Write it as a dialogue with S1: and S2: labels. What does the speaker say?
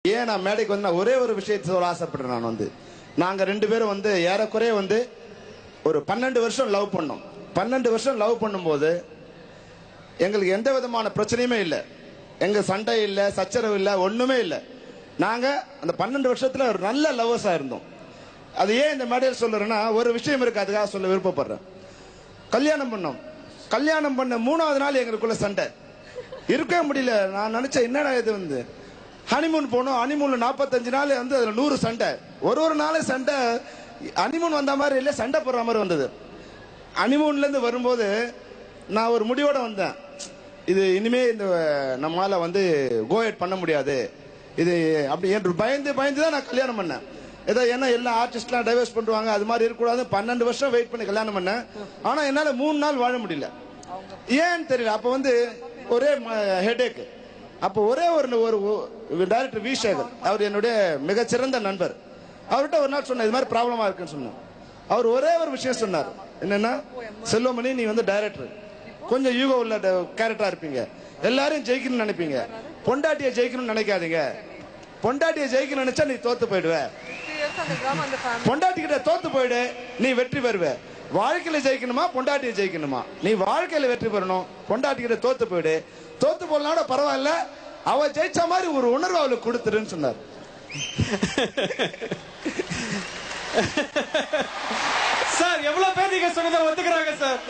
S1: ஏன் நான் மேடைக்கு வந்து ஒரே ஒரு விஷயத்தை சொல்ல ஆசைப்படுறேன். நான் வந்து நாங்க ரெண்டு பேரும் வந்து ஏறக்குறைய வந்து ஒரு 12 வருஷம் லவ் பண்ணோம். 12 வருஷம் லவ் பண்ணும்போது எங்களுக்கு எந்த விதமான பிரச்சனையுமே இல்லை. எங்க சண்டை இல்லை, சச்சரவு இல்லை, ஒண்ணுமே இல்லை. நாங்க அந்த 12 வருஷத்துல ஒரு நல்ல லவ்வர்ஸா இருந்தோம். அது ஏன் இந்த மேடையில் சொல்றேன்னா ஒரு விஷயம் இருக்கு, அதுக்காக சொல்ல விருப்பப்படுறேன். கல்யாணம் பண்ணோம். கல்யாணம் பண்ண 3வது நாள் எங்களுக்குள்ள சண்டை. இருக்கவே முடியல. நான் நினைச்சேன் என்னடா இது வந்து ஹனிமூன் போனோம். ஹனிமூன்ல 45 நாள் வந்து அதுல 100 சண்டை. ஒரு நாளே சண்டை. ஹனிமூன் வந்த மாதிரி இல்லை, சண்டை போடுற மாதிரி வந்தது. ஹனிமூன்ல இருந்து வரும்போது நான் ஒரு முடிவோட வந்தேன். இது இனிமே இந்த நம்மளால வந்து கோயட் பண்ண முடியாது. இது அப்படி என்று பயந்து பயந்து தான் நான் கல்யாணம் பண்ணேன். ஏதோ ஏன்னா எல்லா ஆர்டிஸ்ட்லாம் டைவர்ஸ் பண்ணுவாங்க, அது மாதிரி இருக்கக்கூடாது. 12 வருஷம் வெயிட் பண்ணி கல்யாணம் பண்ணேன். ஆனா என்னால 3 நாள் வாழ முடியல. ஏன்னு தெரியல. அப்ப வந்து ஒரே ஹெடேக். அப்போ ஒரே ஒரு டைரக்டர் வி சேகர், அவர் என்னுடைய மிகச்சிறந்த நண்பர். அவர்கிட்ட ஒரு நாள் சொன்னேன் இது மாதிரி ப்ராப்ளமா இருக்குன்னு சொன்னேன். அவர் ஒரே ஒரு விஷயம் சொன்னார். என்னன்னா, செல்வமணி நீ வந்து டைரக்டர், கொஞ்சம் யூகோ உள்ள கேரக்டரா இருப்பீங்க, எல்லாரையும் ஜெயிக்கணும்னு நினைப்பீங்க, பொண்டாட்டியை ஜெயிக்கணும்னு நினைக்காதீங்க. பொண்டாட்டியை ஜெயிக்கணும்னு நினைச்சா நீ தோத்து போயிடுவ. பொண்டாட்டி கிட்ட தோத்து போயிடு, நீ வெற்றி பெறுவ. வாழ்க்கையில ஜெயிக்கணுமா பொண்டாட்டியை ஜெயிக்கணுமா? நீ வாழ்க்கையில வெற்றி பெறணும், பொண்டாட்டி கிட்ட தோத்து போயிடு. தோத்து போடலாம் பரவாயில்ல, அவ ஜெயிச்ச மாதிரி ஒரு உணர்வு அவளுக்கு கொடுத்துருன்னு சொன்னார்.
S2: சார் எவ்வளவு பேர் நீங்க சொன்னதை ஒத்துக்கிறாங்க சார்.